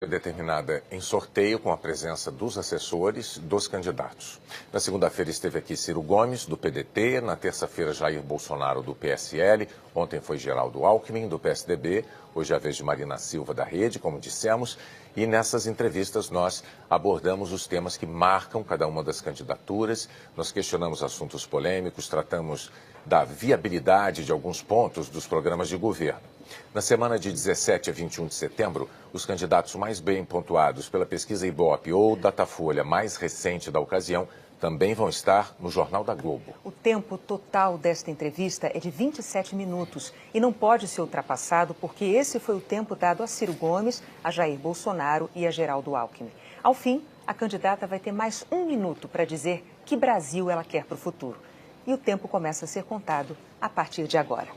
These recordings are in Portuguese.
Determinada em sorteio com a presença dos assessores dos candidatos. Na segunda-feira esteve aqui Ciro Gomes, do PDT, na terça-feira Jair Bolsonaro, do PSL, ontem foi Geraldo Alckmin, do PSDB, hoje é a vez de Marina Silva, da Rede, como dissemos, e nessas entrevistas nós abordamos os temas que marcam cada uma das candidaturas, nós questionamos assuntos polêmicos, tratamos da viabilidade de alguns pontos dos programas de governo. Na semana de 17 a 21 de setembro, os candidatos mais bem pontuados pela pesquisa Ibope ou Datafolha mais recente da ocasião também vão estar no Jornal da Globo. O tempo total desta entrevista é de 27 minutos e não pode ser ultrapassado porque esse foi o tempo dado a Ciro Gomes, a Jair Bolsonaro e a Geraldo Alckmin. Ao fim, a candidata vai ter mais 1 minuto para dizer que Brasil ela quer para o futuro. E o tempo começa a ser contado a partir de agora.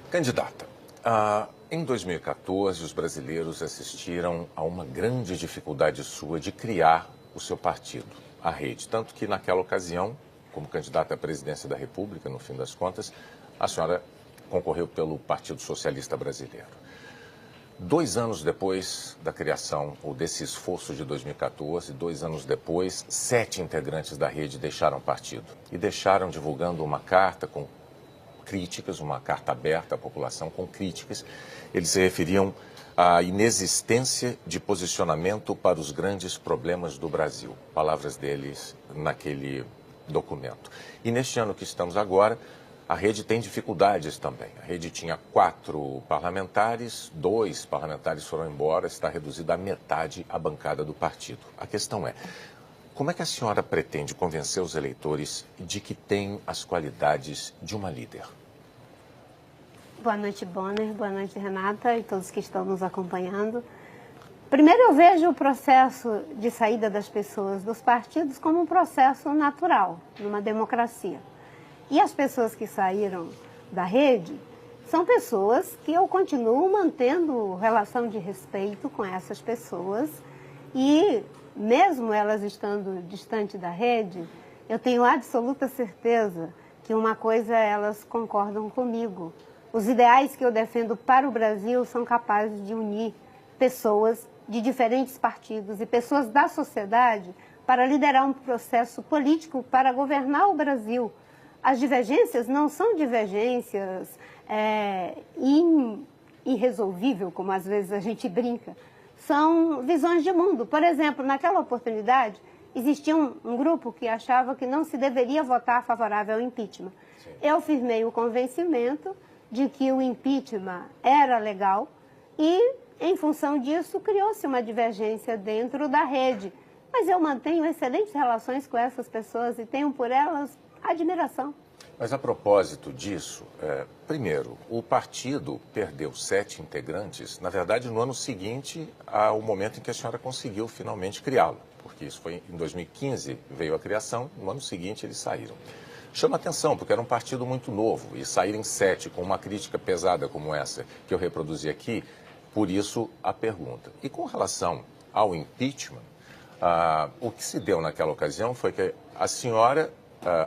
Candidata. Em 2014, os brasileiros assistiram a uma grande dificuldade sua de criar o seu partido, a Rede. Tanto que, naquela ocasião, como candidata à presidência da República, no fim das contas, a senhora concorreu pelo Partido Socialista Brasileiro. 2 anos depois da criação, ou desse esforço de 2014, 2 anos depois, 7 integrantes da Rede deixaram o partido. E deixaram divulgando uma carta com críticas, uma carta aberta à população com críticas. Eles se referiam à inexistência de posicionamento para os grandes problemas do Brasil. Palavras deles naquele documento. E neste ano que estamos agora, a Rede tem dificuldades também. A Rede tinha 4 parlamentares, 2 parlamentares foram embora, está reduzida à metade a bancada do partido. A questão é, como é que a senhora pretende convencer os eleitores de que tem as qualidades de uma líder? Boa noite, Bonner. Boa noite, Renata e todos que estão nos acompanhando. Primeiro, eu vejo o processo de saída das pessoas dos partidos como um processo natural, numa democracia. E as pessoas que saíram da Rede são pessoas que eu continuo mantendo relação de respeito com essas pessoas e, mesmo elas estando distante da Rede, eu tenho absoluta certeza que uma coisa elas concordam comigo. Os ideais que eu defendo para o Brasil são capazes de unir pessoas de diferentes partidos e pessoas da sociedade para liderar um processo político para governar o Brasil. As divergências não são divergências irresolvíveis, como às vezes a gente brinca. São visões de mundo. Por exemplo, naquela oportunidade, existia um grupo que achava que não se deveria votar favorável ao impeachment. Sim. Eu firmei o convencimento de que o impeachment era legal e, em função disso, criou-se uma divergência dentro da Rede. Mas eu mantenho excelentes relações com essas pessoas e tenho por elas admiração. Mas a propósito disso, primeiro, o partido perdeu 7 integrantes, na verdade, no ano seguinte ao momento em que a senhora conseguiu finalmente criá-lo, porque isso foi em 2015, veio a criação, no ano seguinte eles saíram. Chama atenção, porque era um partido muito novo, e saírem 7 com uma crítica pesada como essa que eu reproduzi aqui, por isso a pergunta. E com relação ao impeachment, o que se deu naquela ocasião foi que a senhora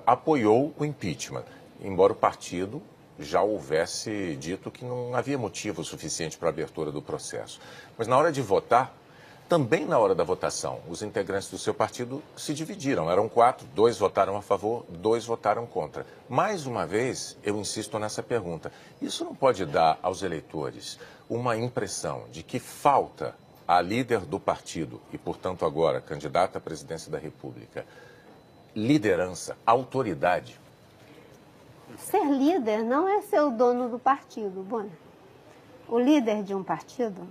apoiou o impeachment, embora o partido já houvesse dito que não havia motivo suficiente para a abertura do processo. Mas na hora de votar, também na hora da votação, os integrantes do seu partido se dividiram. Eram 4, 2 votaram a favor, 2 votaram contra. Mais uma vez, eu insisto nessa pergunta. Isso não pode dar aos eleitores uma impressão de que falta à líder do partido e, portanto, agora candidata à presidência da República, liderança, autoridade? Ser líder não é ser o dono do partido, Bonner. O líder de um partido,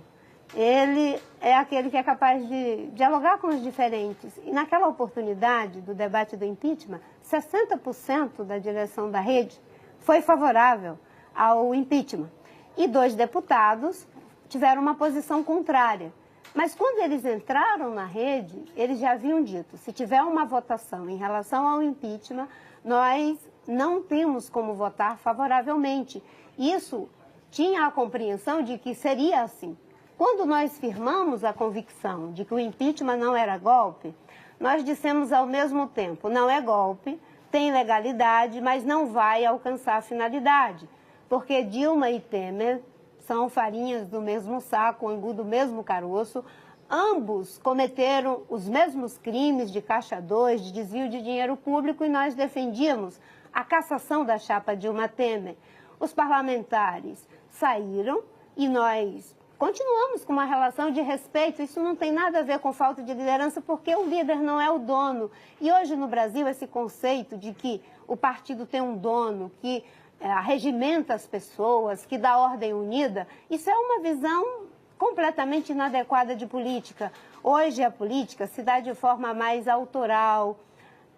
ele é aquele que é capaz de dialogar com os diferentes. E naquela oportunidade do debate do impeachment, 60% da direção da Rede foi favorável ao impeachment. E 2 deputados tiveram uma posição contrária. Mas quando eles entraram na Rede, eles já haviam dito, se tiver uma votação em relação ao impeachment, nós não temos como votar favoravelmente. Isso tinha a compreensão de que seria assim. Quando nós firmamos a convicção de que o impeachment não era golpe, nós dissemos ao mesmo tempo, não é golpe, tem legalidade, mas não vai alcançar a finalidade, porque Dilma e Temer são farinhas do mesmo saco, angu do mesmo caroço. ambos cometeram os mesmos crimes de caixa 2, de desvio de dinheiro público, e nós defendíamos a cassação da chapa Dilma Temer. Os parlamentares saíram e nós continuamos com uma relação de respeito. Isso não tem nada a ver com falta de liderança, porque o líder não é o dono. E hoje no Brasil esse conceito de que o partido tem um dono, que arregimenta as pessoas, que dá ordem unida, isso é uma visão completamente inadequada de política. Hoje a política se dá de forma mais autoral,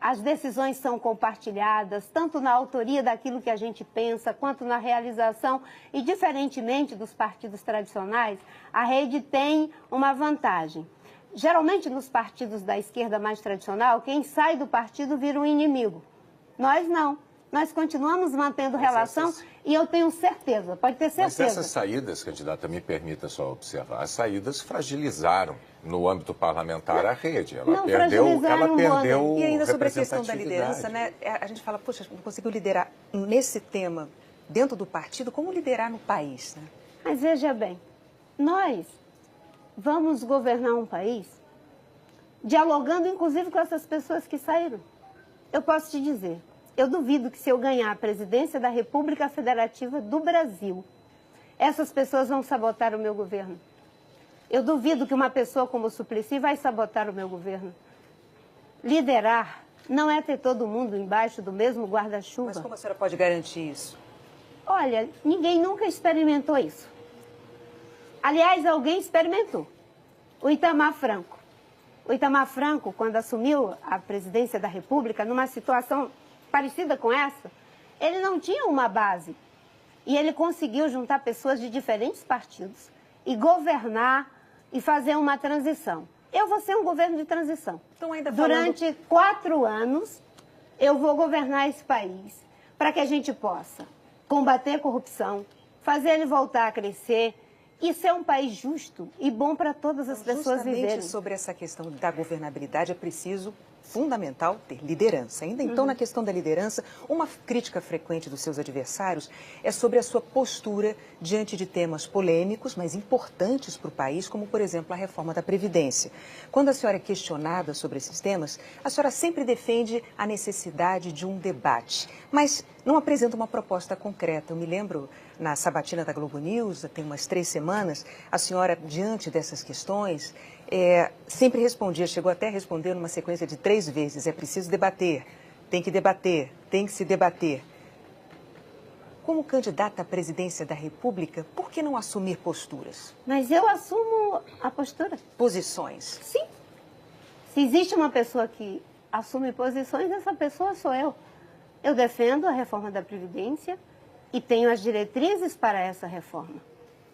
as decisões são compartilhadas, tanto na autoria daquilo que a gente pensa, quanto na realização. E, diferentemente dos partidos tradicionais, a rede tem uma vantagem. Geralmente, nos partidos da esquerda mais tradicional, quem sai do partido vira um inimigo. Nós não. Nós continuamos mantendo relação e eu tenho certeza, pode ter certeza. Mas essas saídas, candidata, me permita só observar, as saídas fragilizaram no âmbito parlamentar a rede. Ela perdeu E ainda sobre a questão da liderança, né? A gente fala, poxa, não conseguiu liderar nesse tema dentro do partido, como liderar no país, né? Mas veja bem, nós vamos governar um país dialogando inclusive com essas pessoas que saíram. Eu posso te dizer, eu duvido que se eu ganhar a presidência da República Federativa do Brasil, essas pessoas vão sabotar o meu governo. Eu duvido que uma pessoa como o Suplicy vai sabotar o meu governo. Liderar não é ter todo mundo embaixo do mesmo guarda-chuva. Mas como a senhora pode garantir isso? Olha, ninguém nunca experimentou isso. Aliás, alguém experimentou. O Itamar Franco. O Itamar Franco, quando assumiu a presidência da República, numa situação parecida com essa, ele não tinha uma base. E ele conseguiu juntar pessoas de diferentes partidos e governar e fazer uma transição. Eu vou ser um governo de transição. Então, ainda Durante 4 anos, eu vou governar esse país para que a gente possa combater a corrupção, fazer ele voltar a crescer e ser um país justo e bom para todas as pessoas viverem. Justamente sobre essa questão da governabilidade é preciso, fundamental, ter liderança. Ainda então, na questão da liderança, uma crítica frequente dos seus adversários é sobre a sua postura diante de temas polêmicos, mas importantes para o país, como, por exemplo, a reforma da Previdência. Quando a senhora é questionada sobre esses temas, a senhora sempre defende a necessidade de um debate, mas não apresenta uma proposta concreta. Eu me lembro, na sabatina da Globo News, tem umas 3 semanas, a senhora, diante dessas questões, sempre respondia, chegou até a responder numa sequência de 3 vezes, é preciso debater, tem que se debater. Como candidata à presidência da República, por que não assumir posturas? Mas eu assumo a postura. Posições? Sim. Se existe uma pessoa que assume posições, essa pessoa sou eu. Eu defendo a reforma da Previdência e tenho as diretrizes para essa reforma.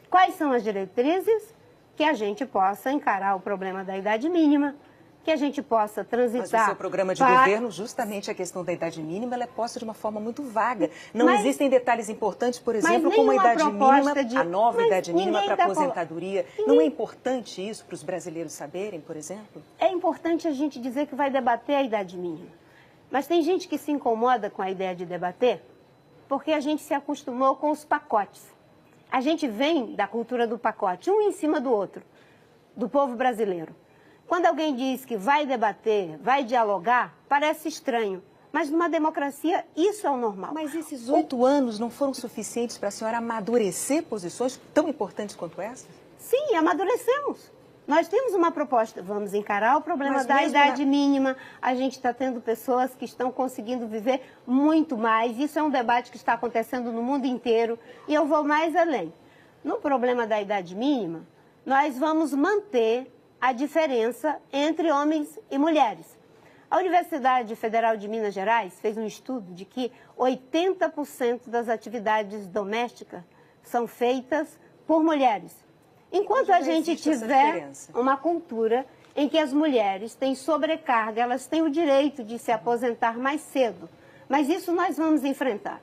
Quais são as diretrizes? Que a gente possa encarar o problema da idade mínima, que a gente possa transitar... Mas o seu programa de governo, justamente a questão da idade mínima, ela é posta de uma forma muito vaga. Não existem detalhes importantes, por exemplo, como a idade mínima, a nova idade mínima para aposentadoria. Não é importante isso para os brasileiros saberem, por exemplo? É importante a gente dizer que vai debater a idade mínima. Mas tem gente que se incomoda com a ideia de debater porque a gente se acostumou com os pacotes. A gente vem da cultura do pacote, um em cima do outro, do povo brasileiro. Quando alguém diz que vai debater, vai dialogar, parece estranho. Mas numa democracia, isso é o normal. Mas esses 8 anos não foram suficientes para a senhora amadurecer posições tão importantes quanto essas? Sim, amadurecemos. Nós temos uma proposta, vamos encarar o problema da idade mínima. A gente está tendo pessoas que estão conseguindo viver muito mais. Isso é um debate que está acontecendo no mundo inteiro. E eu vou mais além. No problema da idade mínima, nós vamos manter a diferença entre homens e mulheres. A Universidade Federal de Minas Gerais fez um estudo de que 80% das atividades domésticas são feitas por mulheres. Enquanto a gente tiver uma cultura em que as mulheres têm sobrecarga, elas têm o direito de se aposentar mais cedo. Mas isso nós vamos enfrentar.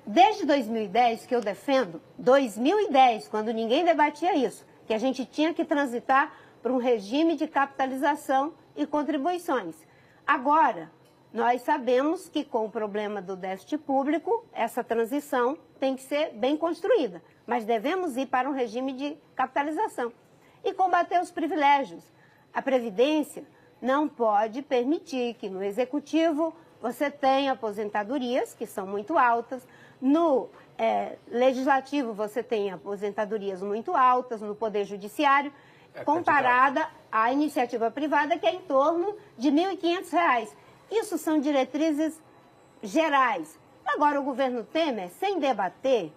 Desde 2010, que eu defendo, 2010, quando ninguém debatia isso, que a gente tinha que transitar para um regime de capitalização e contribuições. Agora, nós sabemos que com o problema do déficit público, essa transição tem que ser bem construída, mas devemos ir para um regime de capitalização. e combater os privilégios. A Previdência não pode permitir que no Executivo você tenha aposentadorias, que são muito altas, no Legislativo você tem aposentadorias muito altas, no Poder Judiciário, comparada à iniciativa privada, que é em torno de R$ 1.500. Isso são diretrizes gerais. Agora, o governo Temer, sem debater,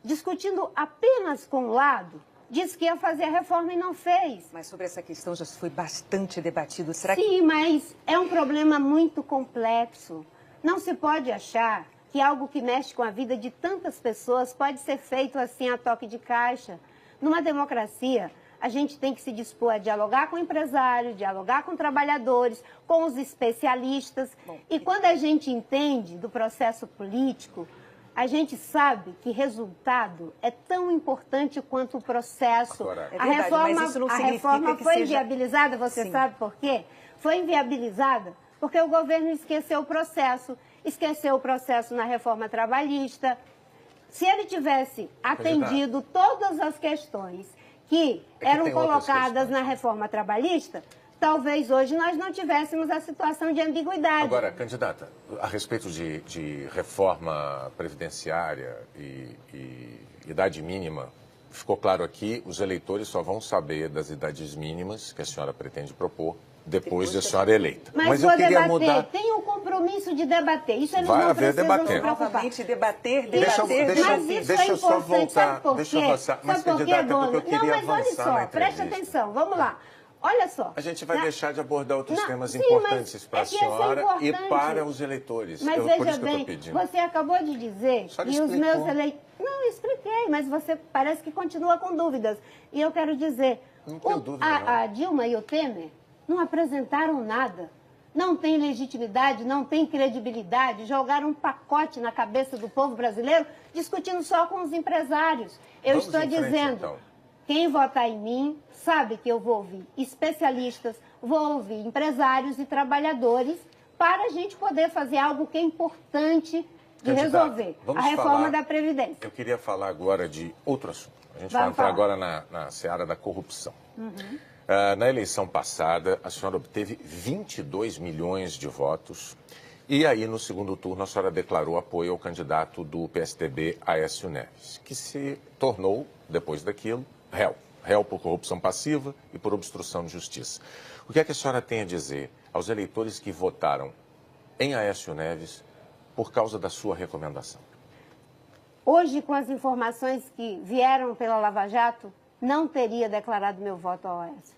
discutindo apenas com um lado, disse que ia fazer a reforma e não fez. Mas sobre essa questão já foi bastante debatido. Será Sim, mas é um problema muito complexo. Não se pode achar que algo que mexe com a vida de tantas pessoas pode ser feito assim a toque de caixa. Numa democracia, a gente tem que se dispor a dialogar com o empresário, dialogar com trabalhadores, com os especialistas. E quando a gente entende do processo político, a gente sabe que resultado é tão importante quanto o processo. Agora, é verdade, mas isso não a significa reforma que foi seja... inviabilizada, você Sim. sabe por quê? Foi inviabilizada porque o governo esqueceu o processo na reforma trabalhista. Se ele tivesse atendido todas as questões que eram colocadas na reforma trabalhista, talvez hoje nós não tivéssemos a situação de ambiguidade. Agora, candidata, a respeito de reforma previdenciária e idade mínima, ficou claro aqui, os eleitores só vão saber das idades mínimas que a senhora pretende propor depois de a senhora eleita. Mas eu vou queria debater, mudar... tem um compromisso de debater. Isso eles Vai não haver precisam se debater. preocupar. Novamente, debater. Mas isso deixa é eu só importante, voltar, sabe por deixa eu quê? avançar. Mas, Sabe por quê, candidata, dona? porque eu queria Não, mas olha avançar só, na preste entrevista. atenção, vamos lá. Olha só. A gente vai deixar de abordar outros temas sim, importantes para a mas é que esse é senhora e importante. para os eleitores. Mas Por veja isso que eu bem, estou pedindo. você acabou de dizer Só lhe e os explicou. meus eleitores... Não, eu expliquei, mas você parece que continua com dúvidas. E eu quero dizer, Não tenho dúvida, não. a Dilma e o Temer não apresentaram nada. Não tem legitimidade, não tem credibilidade, jogaram um pacote na cabeça do povo brasileiro, discutindo só com os empresários. Eu Vamos estou em frente, dizendo, então. quem votar em mim sabe que eu vou ouvir especialistas, vou ouvir empresários e trabalhadores para a gente poder fazer algo que é importante de Candidata, resolver, vamos a reforma falar- da Previdência. Eu queria falar agora de outro assunto. A gente Vamos vai entrar falar. agora na seara da corrupção. Na eleição passada, a senhora obteve 22 milhões de votos. E aí, no segundo turno, a senhora declarou apoio ao candidato do PSDB, Aécio Neves, que se tornou, depois daquilo, réu. Réu por corrupção passiva e por obstrução de justiça. O que é que a senhora tem a dizer aos eleitores que votaram em Aécio Neves por causa da sua recomendação? Hoje, com as informações que vieram pela Lava Jato, não teria declarado meu voto ao Aécio.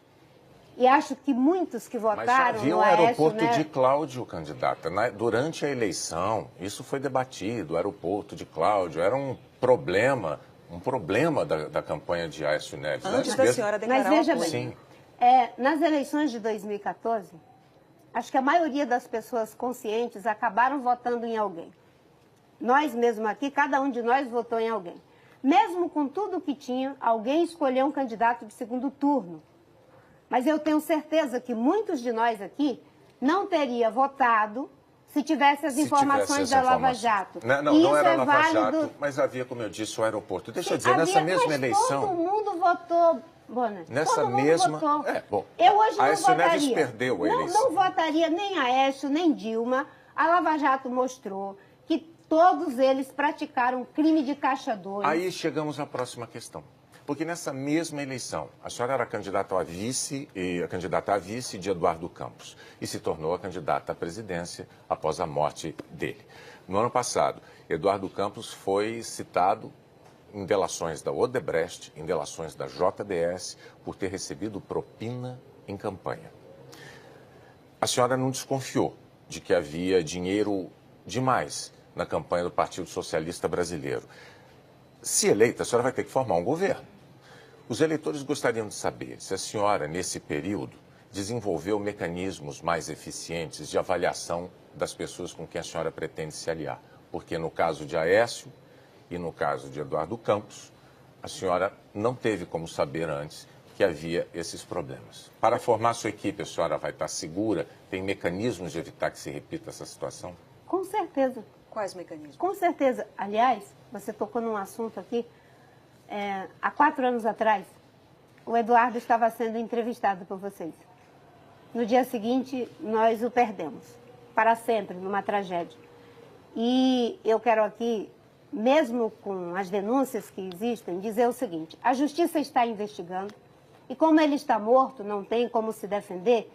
E acho que muitos que Mas já votaram havia no o Aécio aeroporto Neves... de Cláudio, candidata. Durante a eleição, isso foi debatido, o aeroporto de Cláudio era um problema da campanha de Aécio Neves. Antes da mesmo- senhora Mas declarar o veja apoio. bem, Sim. nas eleições de 2014, acho que a maioria das pessoas conscientes acabaram votando em alguém. Nós mesmo aqui, cada um de nós votou em alguém. Mesmo com tudo que tinha, alguém escolheu um candidato de segundo turno. Mas eu tenho certeza que muitos de nós aqui não teria votado se tivesse as Se informações tivesse da essa Lava informação. Jato. Não, E não isso era é Lava válido... Jato, mas havia, como eu disse, o aeroporto. Deixa eu Sim, dizer, nessa havia, mesma mas eleição... todo mundo votou, Bona. Nessa todo mundo mesma- votou. bom, Eu hoje não Aécio votaria. Neves perdeu a eleição. Não votaria nem Aécio, nem Dilma. A Lava Jato mostrou que todos eles praticaram crime de caixa 2. Aí chegamos à próxima questão. Porque nessa mesma eleição, a senhora era candidata a vice de Eduardo Campos e se tornou a candidata à presidência após a morte dele. No ano passado, Eduardo Campos foi citado em delações da Odebrecht, em delações da JBS, por ter recebido propina em campanha. A senhora não desconfiou de que havia dinheiro demais na campanha do Partido Socialista Brasileiro. Se eleita, a senhora vai ter que formar um governo. Os eleitores gostariam de saber se a senhora, nesse período, desenvolveu mecanismos mais eficientes de avaliação das pessoas com quem a senhora pretende se aliar. Porque no caso de Aécio e no caso de Eduardo Campos, a senhora não teve como saber antes que havia esses problemas. Para formar sua equipe, a senhora vai estar segura? Tem mecanismos de evitar que se repita essa situação? Com certeza. Quais mecanismos? Com certeza. Aliás, você tocou num assunto aqui. Há 4 anos atrás, o Eduardo estava sendo entrevistado por vocês. No dia seguinte, nós o perdemos, para sempre, numa tragédia. E eu quero aqui, mesmo com as denúncias que existem, dizer o seguinte: a justiça está investigando, e como ele está morto, não tem como se defender,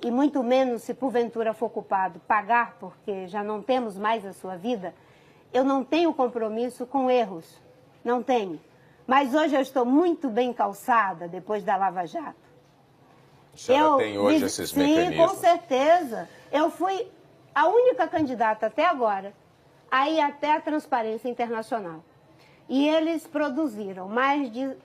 e muito menos, se porventura for culpado, pagar, porque já não temos mais a sua vida. Eu não tenho compromisso com erros, não tenho. Mas hoje eu estou muito bem calçada, depois da Lava Jato. A senhora tem hoje esses mecanismos? Sim, com certeza. Eu fui a única candidata até agora a ir até a Transparência Internacional. E eles produziram mais de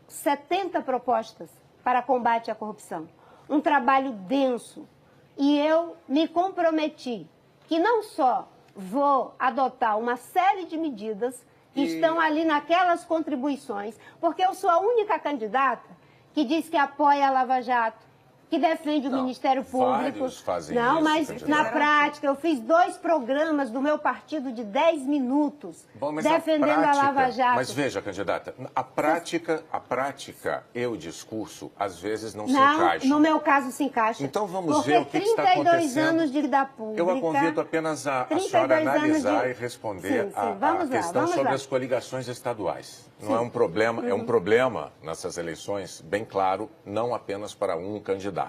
70 propostas para combate à corrupção. Um trabalho denso. E eu me comprometi que não só vou adotar uma série de medidas que estão ali naquelas contribuições, porque eu sou a única candidata que diz que apoia a Lava Jato, que defende o Ministério Público. Vários fazem não, isso, mas candidata. na prática, eu fiz 2 programas do meu partido de 10 minutos, defendendo a Lava Jato. Mas veja, candidata, a prática e o discurso, às vezes, não se encaixam. No meu caso, se encaixa. Então vamos ver o que está acontecendo. 32 anos de vida pública. Eu a convido apenas a senhora analisar e responder a questão sobre as coligações estaduais. Não é um problema, é um problema nessas eleições, bem claro, não apenas para um candidato.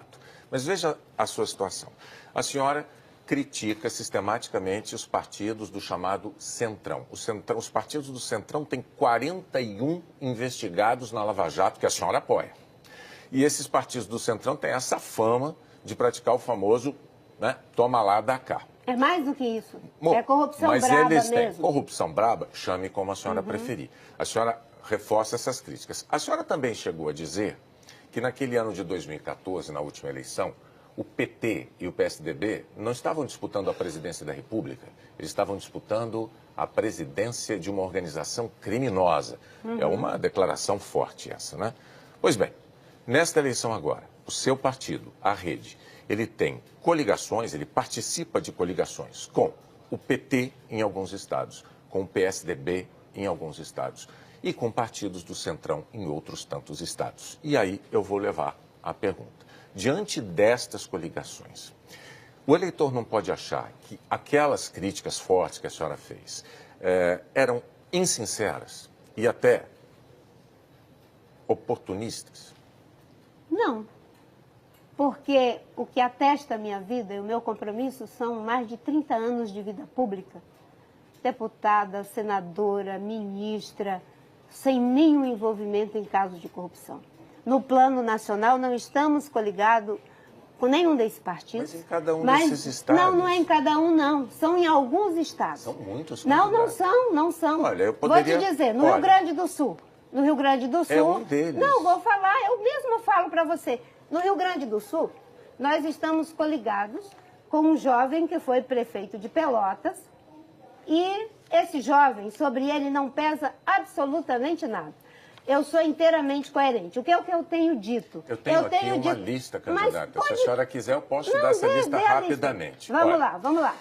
Mas veja a sua situação. A senhora critica sistematicamente os partidos do chamado Centrão. Os partidos do Centrão têm 41 investigados na Lava Jato que a senhora apoia. E esses partidos do Centrão têm essa fama de praticar o famoso, né, toma lá, dá cá. É mais do que isso. É corrupção braba mesmo. Mas eles têm corrupção braba, chame como a senhora preferir. A senhora reforça essas críticas. A senhora também chegou a dizer que naquele ano de 2014, na última eleição, o PT e o PSDB não estavam disputando a presidência da República, eles estavam disputando a presidência de uma organização criminosa. É uma declaração forte essa, né? Pois bem, nesta eleição agora, o seu partido, a Rede, ele tem coligações, ele participa de coligações com o PT em alguns estados, com o PSDB em alguns estados e com partidos do Centrão em outros tantos estados. E aí eu vou levar a pergunta. Diante destas coligações, o eleitor não pode achar que aquelas críticas fortes que a senhora fez eram insinceras e até oportunistas? Não, porque o que atesta a minha vida e o meu compromisso são mais de 30 anos de vida pública. Deputada, senadora, ministra, sem nenhum envolvimento em casos de corrupção. No plano nacional, não estamos coligados com nenhum desses partidos. Mas em cada um desses estados? Não, não é em cada um, não. São em alguns estados. São muitos candidatos. Não são. Olha, eu poderia... Vou te dizer, no Rio Grande do Sul. No Rio Grande do Sul... É um deles. Não, vou falar, eu mesmo falo para você. No Rio Grande do Sul, nós estamos coligados com um jovem que foi prefeito de Pelotas e esse jovem, sobre ele não pesa absolutamente nada. Eu sou inteiramente coerente. O que é o que eu tenho dito? Eu tenho aqui uma lista, candidata. Se a senhora quiser, eu posso dar essa lista rapidamente. Vamos lá, vamos lá.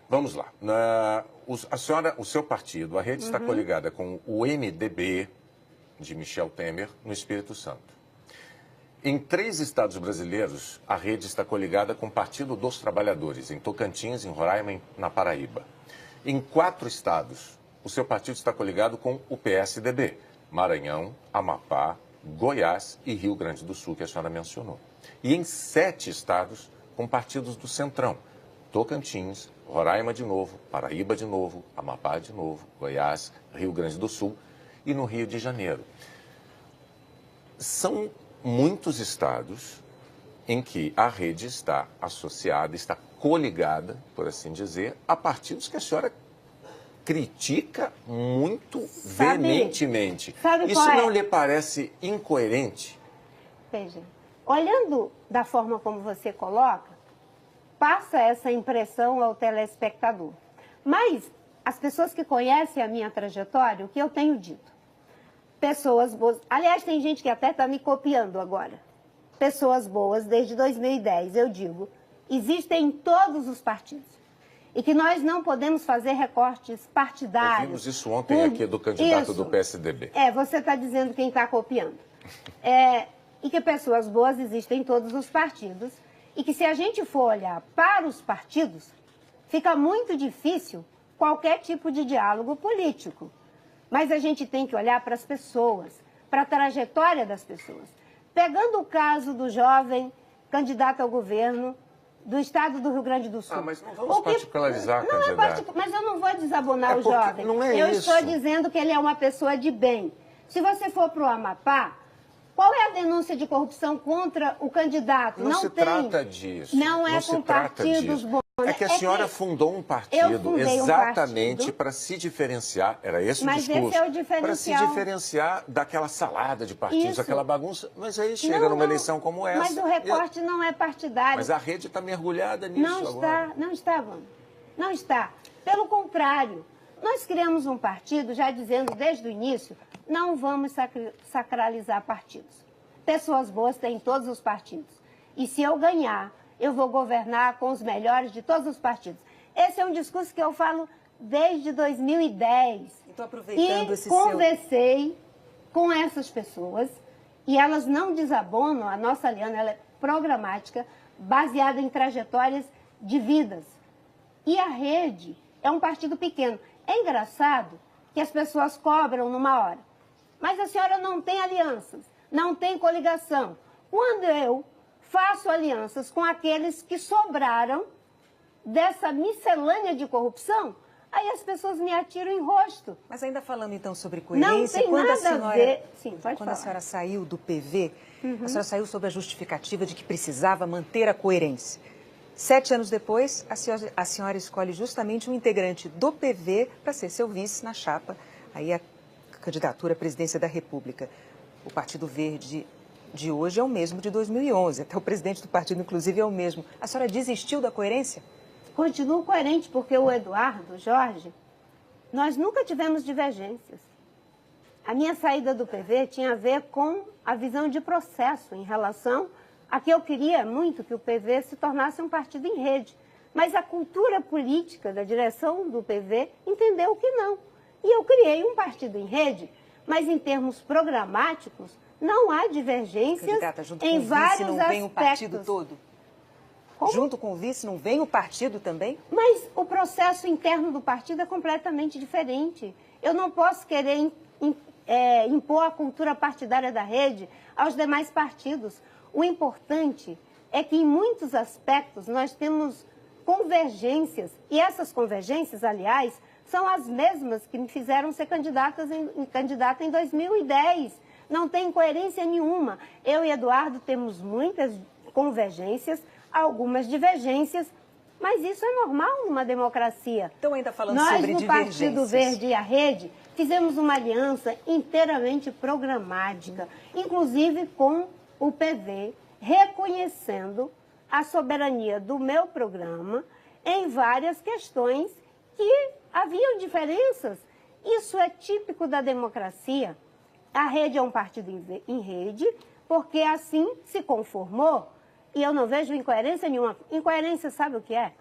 Vamos lá. A senhora, o seu partido, a Rede está coligada com o MDB de Michel Temer no Espírito Santo. Em 3 estados brasileiros, a Rede está coligada com o Partido dos Trabalhadores, em Tocantins, em Roraima e na Paraíba. Em 4 estados, o seu partido está coligado com o PSDB, Maranhão, Amapá, Goiás e Rio Grande do Sul, que a senhora mencionou. E em 7 estados, com partidos do Centrão, Tocantins, Roraima de novo, Paraíba de novo, Amapá de novo, Goiás, Rio Grande do Sul e no Rio de Janeiro. São muitos estados em que a Rede está associada, está coligada, por assim dizer, a partidos que a senhora critica muito veementemente. Isso não lhe parece incoerente? Veja, olhando da forma como você coloca, passa essa impressão ao telespectador. Mas as pessoas que conhecem a minha trajetória, o que eu tenho dito? Pessoas boas. Aliás, tem gente que até está me copiando agora. Pessoas boas desde 2010, eu digo, existem em todos os partidos. E que nós não podemos fazer recortes partidários. Ouvimos isso ontem aqui do candidato do PSDB. Você está dizendo quem está copiando. E que pessoas boas existem em todos os partidos. E que se a gente for olhar para os partidos, fica muito difícil qualquer tipo de diálogo político. Mas a gente tem que olhar para as pessoas, para a trajetória das pessoas. Pegando o caso do jovem candidato ao governo do estado do Rio Grande do Sul. Mas não vamos particularizar, candidato. Mas eu não vou desabonar o jovem. Não é eu isso. estou dizendo que ele é uma pessoa de bem. Se você for para o Amapá, qual é a denúncia de corrupção contra o candidato? Não se trata disso. Não é com partidos bons. É que a senhora fundou um partido exatamente para se diferenciar, era esse o discurso. Mas esse é o diferencial. Para se diferenciar daquela salada de partidos, aquela bagunça. Mas aí chega numa eleição como essa. Mas o recorte não é partidário. Mas a rede está mergulhada nisso agora. Não está, Wanda. Não está. Pelo contrário, nós criamos um partido já dizendo desde o início, não vamos sacralizar partidos. Pessoas boas têm em todos os partidos. E se eu ganhar, eu vou governar com os melhores de todos os partidos. Esse é um discurso que eu falo desde 2010. Então, aproveitando esse conversei com essas pessoas e elas não desabonam. A nossa aliança ela é programática, baseada em trajetórias de vidas. E a rede é um partido pequeno. É engraçado que as pessoas cobram numa hora. Mas a senhora não tem alianças, não tem coligação. Quando eu faço alianças com aqueles que sobraram dessa miscelânea de corrupção, aí as pessoas me atiram em rosto. Mas ainda falando então sobre coerência, não tem nada a ver. Sim, pode quando falar. A senhora saiu do PV, a senhora saiu sob a justificativa de que precisava manter a coerência. 7 anos depois, a senhora escolhe justamente um integrante do PV para ser seu vice na chapa, aí a candidatura à presidência da República. O Partido Verde de hoje é o mesmo de 2011, até o presidente do partido, inclusive, é o mesmo. A senhora desistiu da coerência? Continuo coerente, porque o Eduardo, Jorge, nós nunca tivemos divergências. A minha saída do PV tinha a ver com a visão de processo em relação a que eu queria muito que o PV se tornasse um partido em rede. Mas a cultura política da direção do PV entendeu que não. E eu criei um partido em rede, mas em termos programáticos, não há divergências. Candidata, junto com em o vice vários não vem o partido aspectos. todo? Como? Junto com o vice não vem o partido também? Mas o processo interno do partido é completamente diferente. Eu não posso querer impor a cultura partidária da rede aos demais partidos. O importante é que, em muitos aspectos, nós temos convergências. E essas convergências, aliás, são as mesmas que me fizeram ser candidata em 2010. Não tem coerência nenhuma. Eu e Eduardo temos muitas convergências, algumas divergências, mas isso é normal numa democracia. Então, ainda falando Nós, sobre divergências. Nós, no Partido Verde e a Rede, fizemos uma aliança inteiramente programática, inclusive com o PV, reconhecendo a soberania do meu programa em várias questões que haviam diferenças. Isso é típico da democracia. A Rede é um partido em rede, porque assim se conformou. E eu não vejo incoerência nenhuma. Incoerência, sabe o que é?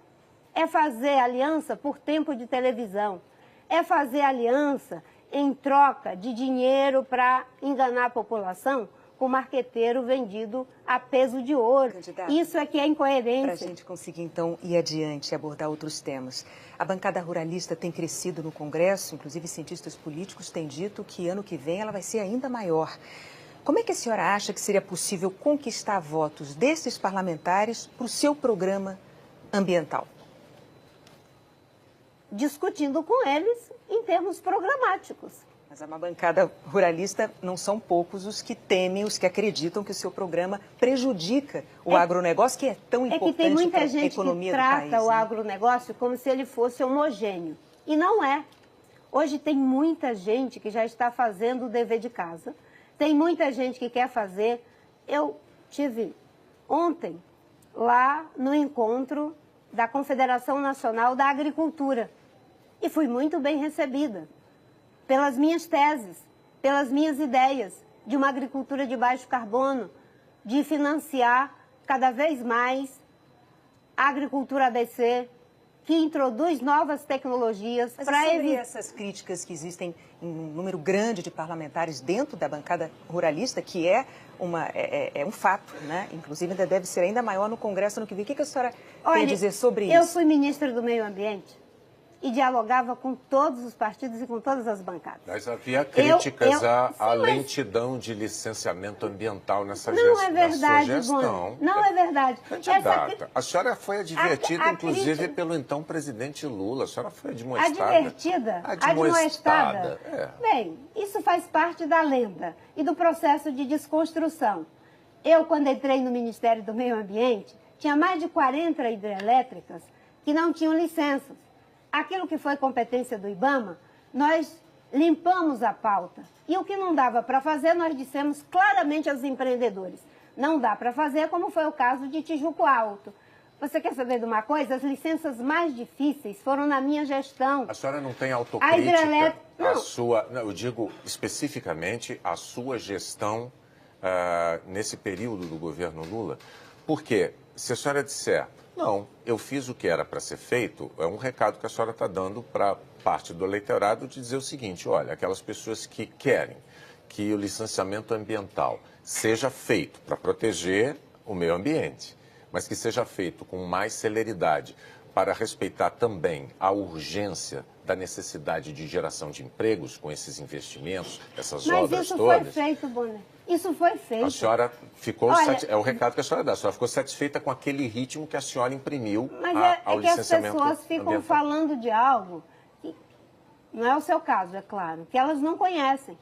É fazer aliança por tempo de televisão. É fazer aliança em troca de dinheiro para enganar a população com marqueteiro vendido a peso de ouro. Candidata, isso é que é incoerência. Para a gente conseguir, então, ir adiante e abordar outros temas. A bancada ruralista tem crescido no Congresso, inclusive cientistas políticos têm dito que ano que vem ela vai ser ainda maior. Como é que a senhora acha que seria possível conquistar votos desses parlamentares para o seu programa ambiental? Discutindo com eles em termos programáticos. Mas a bancada ruralista não são poucos os que temem, os que acreditam que o seu programa prejudica o agronegócio, que é tão importante para a economia do país. É que tem muita gente que trata o agronegócio como se ele fosse homogêneo. E não é. Hoje tem muita gente que já está fazendo o dever de casa. Tem muita gente que quer fazer. Eu tive ontem lá no encontro da Confederação Nacional da Agricultura e fui muito bem recebida pelas minhas teses, pelas minhas ideias de uma agricultura de baixo carbono, de financiar cada vez mais a agricultura ABC, que introduz novas tecnologias para evitar essas críticas que existem em um número grande de parlamentares dentro da bancada ruralista, que é um fato, né? Inclusive ainda deve ser ainda maior no Congresso ano que vem. O que a senhora tem a dizer sobre isso? Eu fui ministra do Meio Ambiente e dialogava com todos os partidos e com todas as bancadas. Mas havia críticas à lentidão de licenciamento ambiental nessa Não é verdade, na sua gestão. Boni. Não é verdade. Candidata, a senhora foi advertida, inclusive, pelo então presidente Lula. A senhora foi admoestada. Advertida? Admoestada. É. Bem, isso faz parte da lenda e do processo de desconstrução. Eu, quando entrei no Ministério do Meio Ambiente, tinha mais de 40 hidrelétricas que não tinham licenças. Aquilo que foi competência do IBAMA, nós limpamos a pauta. E o que não dava para fazer, nós dissemos claramente aos empreendedores. Não dá para fazer, como foi o caso de Tijuco Alto. Você quer saber de uma coisa? As licenças mais difíceis foram na minha gestão. A senhora não tem autocrítica? Eu digo especificamente a sua gestão nesse período do governo Lula. Porque se a senhora disser... Não, eu fiz o que era para ser feito, é um recado que a senhora está dando para parte do eleitorado de dizer o seguinte, olha, aquelas pessoas que querem que o licenciamento ambiental seja feito para proteger o meio ambiente, mas que seja feito com mais celeridade para respeitar também a urgência da necessidade de geração de empregos com esses investimentos, essas obras todas. Mas isso foi feito, Bonner. Isso foi feito. A senhora ficou é o recado que a senhora dá. A senhora ficou satisfeita com aquele ritmo que a senhora imprimiu ao licenciamento ambiental. Mas as pessoas ficam falando de algo que não é o seu caso, é claro, que elas não conhecem.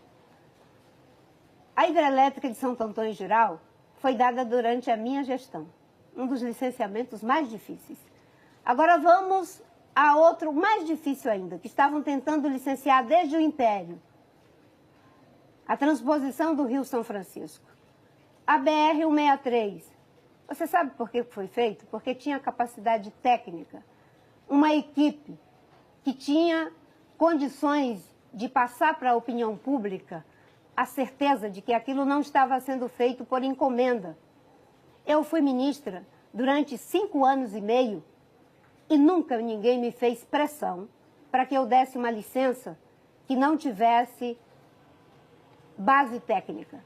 A hidrelétrica de Santo Antônio Geral foi dada durante a minha gestão. Um dos licenciamentos mais difíceis. Agora vamos a outro mais difícil ainda, que estavam tentando licenciar desde o Império. A transposição do Rio São Francisco. A BR-163. Você sabe por que foi feito? Porque tinha capacidade técnica. Uma equipe que tinha condições de passar para a opinião pública a certeza de que aquilo não estava sendo feito por encomenda. Eu fui ministra durante 5 anos e meio e nunca ninguém me fez pressão para que eu desse uma licença que não tivesse base técnica.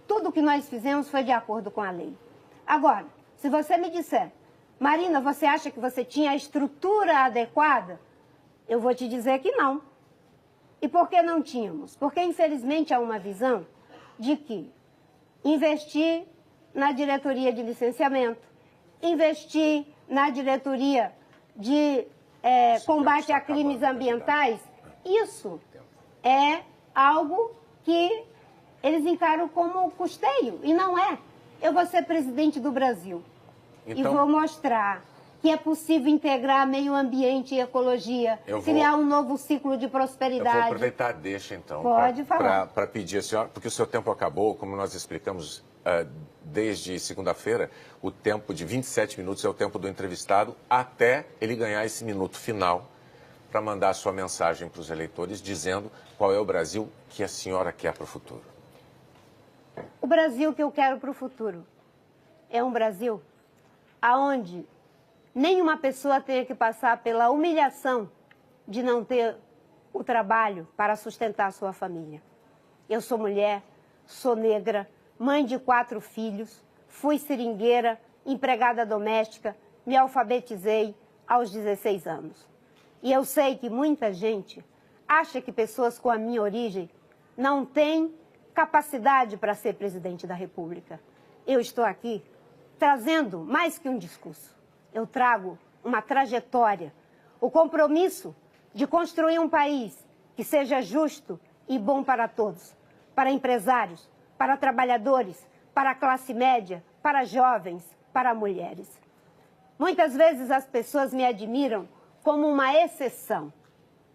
Tudo que nós fizemos foi de acordo com a lei. Agora, se você me disser, Marina, você acha que você tinha a estrutura adequada? Eu vou te dizer que não. E por que não tínhamos? Porque, infelizmente, há uma visão de que investir na diretoria de licenciamento, investir na diretoria de combate a crimes ambientais, isso é algo que eles encaram como custeio, e não é. Eu vou ser presidente do Brasil e vou mostrar que é possível integrar meio ambiente e ecologia, criar um novo ciclo de prosperidade. Eu vou aproveitar, deixa então, para pedir a senhora, porque o seu tempo acabou, como nós explicamos desde segunda-feira, o tempo de 27 minutos é o tempo do entrevistado, até ele ganhar esse minuto final para mandar a sua mensagem para os eleitores, dizendo qual é o Brasil que a senhora quer para o futuro. O Brasil que eu quero para o futuro é um Brasil onde nenhuma pessoa tenha que passar pela humilhação de não ter o trabalho para sustentar a sua família. Eu sou mulher, sou negra, mãe de 4 filhos, fui seringueira, empregada doméstica, me alfabetizei aos 16 anos. E eu sei que muita gente acha que pessoas com a minha origem não têm capacidade para ser presidente da República. Eu estou aqui trazendo mais que um discurso. Eu trago uma trajetória, o compromisso de construir um país que seja justo e bom para todos, para empresários, para trabalhadores, para a classe média, para jovens, para mulheres. Muitas vezes as pessoas me admiram como uma exceção,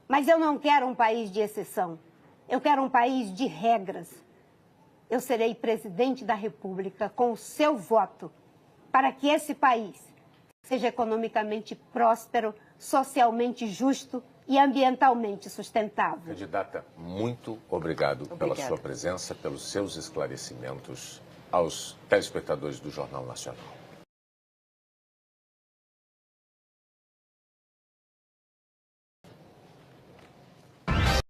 mas eu não quero um país de exceção, eu quero um país de regras. Eu serei presidente da República com o seu voto para que esse país seja economicamente próspero, socialmente justo e ambientalmente sustentável. Candidata, muito obrigado pela sua presença, pelos seus esclarecimentos aos telespectadores do Jornal Nacional.